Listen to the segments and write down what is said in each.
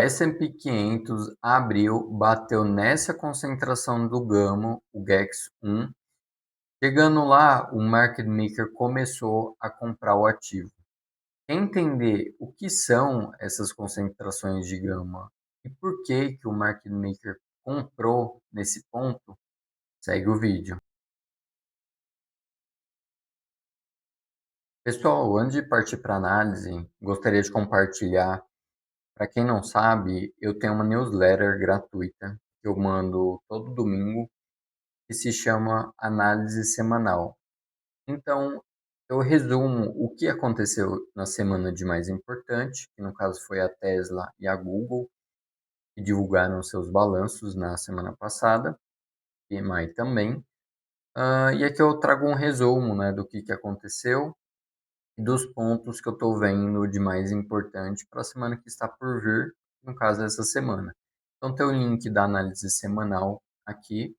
S&P 500 abriu, bateu nessa concentração do gama, o GEX 1. Chegando lá, o market maker começou a comprar o ativo. Quer entender o que são essas concentrações de gama e por que o market maker comprou nesse ponto? Segue o vídeo. Pessoal, antes de partir para a análise, gostaria de compartilhar. Para quem não sabe, eu tenho uma newsletter gratuita que eu mando todo domingo, que se chama Análise Semanal. Então, eu resumo o que aconteceu na semana de mais importante, que no caso foi a Tesla e a Google, que divulgaram seus balanços na semana passada, PMI também. E aqui eu trago um resumo, né, do que aconteceu e dos pontos que eu estou vendo de mais importante para a semana que está por vir, no caso essa semana. Então tem o link da análise semanal aqui,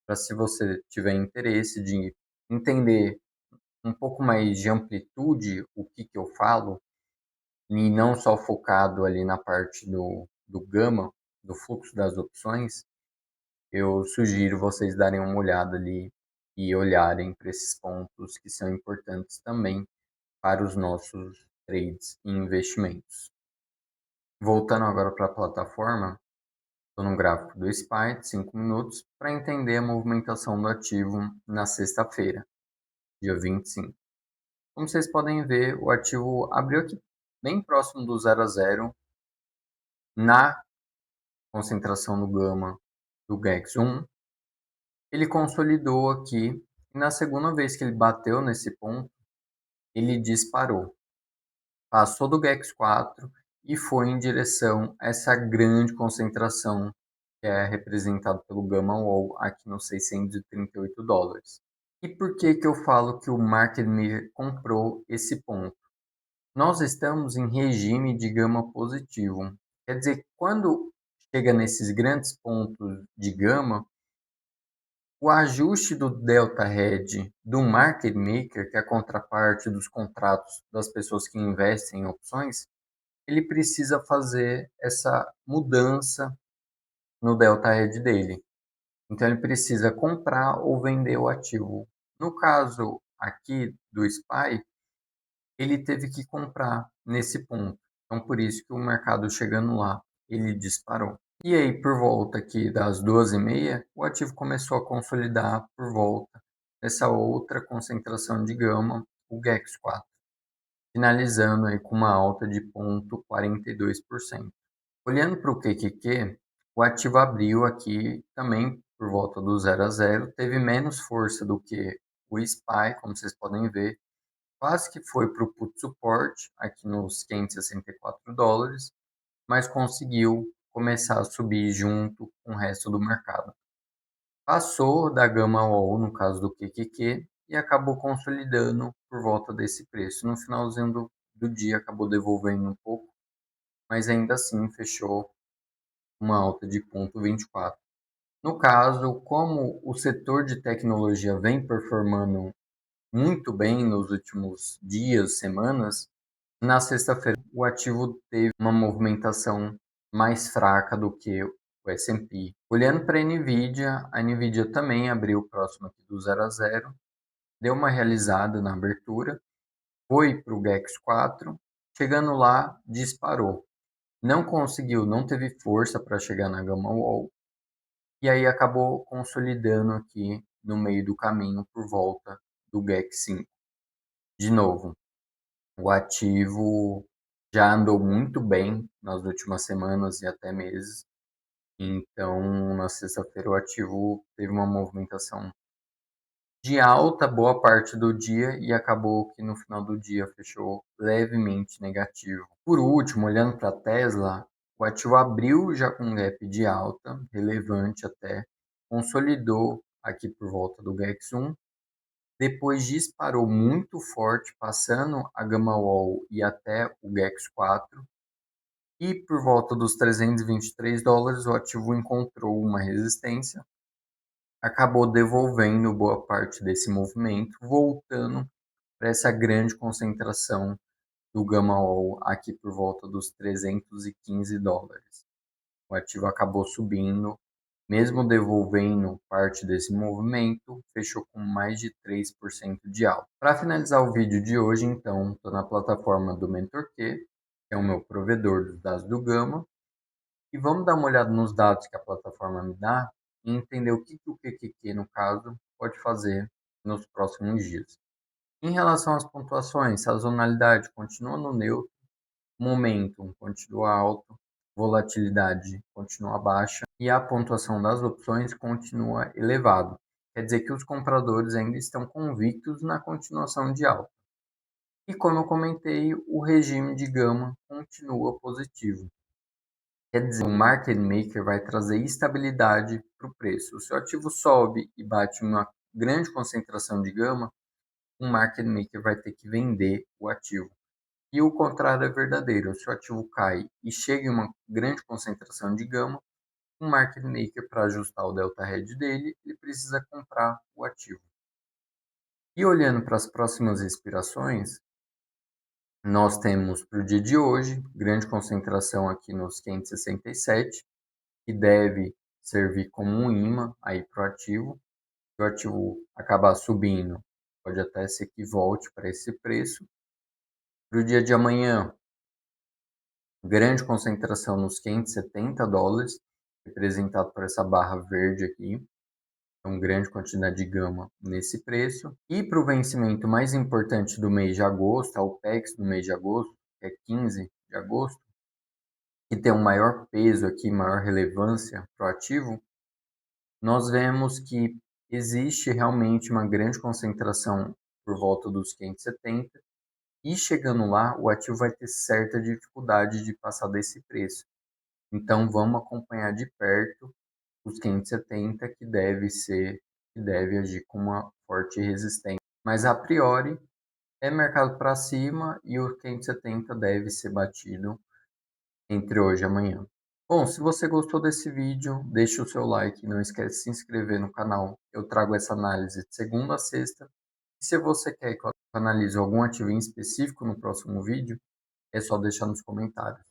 para se você tiver interesse de entender um pouco mais de amplitude o que eu falo, e não só focado ali na parte do gama, do fluxo das opções, eu sugiro vocês darem uma olhada ali e olharem para esses pontos que são importantes também para os nossos trades e investimentos. Voltando agora para a plataforma, estou no gráfico do SPY de 5 minutos para entender a movimentação do ativo na sexta-feira, dia 25. Como vocês podem ver, o ativo abriu aqui bem próximo do 0 a 0 na concentração no gama do GEX 1. Ele consolidou aqui e na segunda vez que ele bateu nesse ponto, ele disparou. Passou do GEX 4 e foi em direção a essa grande concentração que é representado pelo Gamma Wall aqui nos $638. E por que eu falo que o market maker comprou esse ponto? Nós estamos em regime de gama positivo. Quer dizer, quando chega nesses grandes pontos de gama, o ajuste do delta hedge do market maker, que é a contraparte dos contratos das pessoas que investem em opções, ele precisa fazer essa mudança no delta hedge dele. Então ele precisa comprar ou vender o ativo. No caso aqui do SPY, ele teve que comprar nesse ponto. Então por isso que o mercado chegando lá, ele disparou. E aí por volta aqui das 2h30, o ativo começou a consolidar por volta dessa outra concentração de gama, o GEX 4, finalizando aí com uma alta de 0,42%. Olhando para o QQQ, o ativo abriu aqui também por volta do 0 a 0, teve menos força do que o SPY, como vocês podem ver, quase que foi para o put support aqui nos $564, mas conseguiu começar a subir junto com o resto do mercado. Passou da gama wall, no caso do QQQ, e acabou consolidando por volta desse preço. No finalzinho do dia acabou devolvendo um pouco, mas ainda assim fechou uma alta de 0,24. No caso, como o setor de tecnologia vem performando muito bem nos últimos dias, semanas, na sexta-feira o ativo teve uma movimentação mais fraca do que o S&P. Olhando para a Nvidia também abriu próximo aqui do 0 a 0, deu uma realizada na abertura, foi para o GEX 4, chegando lá, disparou. Não conseguiu, não teve força para chegar na Gamma Wall, e aí acabou consolidando aqui no meio do caminho por volta do GEX 5. De novo, o ativo já andou muito bem nas últimas semanas e até meses, então na sexta-feira o ativo teve uma movimentação de alta boa parte do dia e acabou que no final do dia fechou levemente negativo. Por último, olhando para a Tesla, o ativo abriu já com um gap de alta, relevante até, consolidou aqui por volta do GEX 1, depois disparou muito forte, passando a Gamma Wall e até o GEX 4, e por volta dos $323 o ativo encontrou uma resistência, acabou devolvendo boa parte desse movimento, voltando para essa grande concentração do Gama All aqui por volta dos $315. O ativo acabou subindo, mesmo devolvendo parte desse movimento, fechou com mais de 3% de alta. Para finalizar o vídeo de hoje, então, estou na plataforma do MentorQ, que é o meu provedor dos dados do Gama, e vamos dar uma olhada nos dados que a plataforma me dá e entender o que o QQQ, no caso, pode fazer nos próximos dias. Em relação às pontuações, sazonalidade continua no neutro, momentum continua alto, volatilidade continua baixa e a pontuação das opções continua elevado. Quer dizer que os compradores ainda estão convictos na continuação de alta. E como eu comentei, o regime de gama continua positivo. Quer dizer, o market maker vai trazer estabilidade para o preço. Se o ativo sobe e bate uma grande concentração de gama, o market maker vai ter que vender o ativo. E o contrário é verdadeiro. Se o ativo cai e chega em uma grande concentração de gama, o market maker, para ajustar o delta hedge dele, ele precisa comprar o ativo. E olhando para as próximas expirações, nós temos para o dia de hoje, grande concentração aqui nos 567, que deve servir como um imã aí para o ativo. Se o ativo acabar subindo, pode até ser que volte para esse preço. Para o dia de amanhã, grande concentração nos $570, representado por essa barra verde aqui. Então, grande quantidade de gama nesse preço. E para o vencimento mais importante do mês de agosto, a OPEX do mês de agosto, que é 15 de agosto, que tem um maior peso aqui, maior relevância para o ativo, nós vemos que existe realmente uma grande concentração por volta dos 570 e chegando lá, o ativo vai ter certa dificuldade de passar desse preço. Então, vamos acompanhar de perto os 570, que deve agir com uma forte resistência. Mas, a priori, é mercado para cima e o 570 deve ser batido entre hoje e amanhã. Bom, se você gostou desse vídeo, deixe o seu like, não esquece de se inscrever no canal. Eu trago essa análise de segunda a sexta. E se você quer que eu analise algum ativo em específico no próximo vídeo, é só deixar nos comentários.